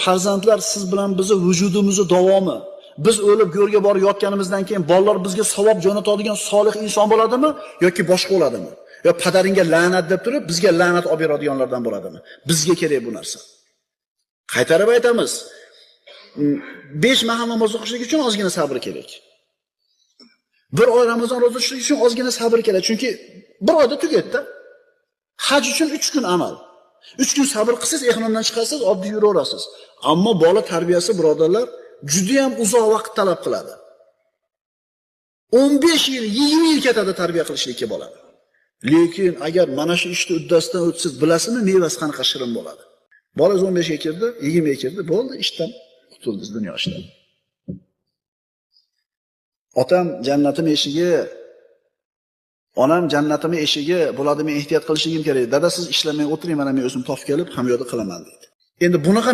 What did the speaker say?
farzandlar siz bilan bizni vujudimizni davomi. Biz o'lib go'rga borib yotganimizdan keyin bolalar bizga savob jo'natadigan solih inson bo'ladimi yoki boshqa bo'ladimi? Yo padaringga la'nat deb turib bizga la'nat olib beradiganlardan bo'ladimi? Bizga kerak bu narsa. Qaytarib aytamiz. 5 mahal namoz o'qishlik uchun ozgina sabr kerak. Bir oy Ramazon roza tutishlik uchun ozgina sabr kerak. Chunki bir oyda tugatdi. Haj uchun 3 kun amal. 3 kun sabr qilsangiz, ehnomdan chiqasiz, oddiy yuraverasiz. Ammo bola tarbiyasi, birodarlar, juda ham uzoq vaqt talab qiladi. 15 yil, 20 yil ketadi tarbiya qilishlikka bolani. Lekin agar mana shu ishni uddasidan o'tsiz, bilasizmi, mevasi qanaqa shirin bo'ladi. Bola 15 ga kirdi, 20 ga kirdi, bo'ldi, ishdan qutuldingiz, dunyo ishdan. Otam jannatim eshigi, onam jannatim eshigi bo'ladi, men ehtiyot qilishim kerak. Dada siz ishlamay o'tiring, mana men o'zim topib kelib ham yo'lda qilaman dedi. Endi bunaqa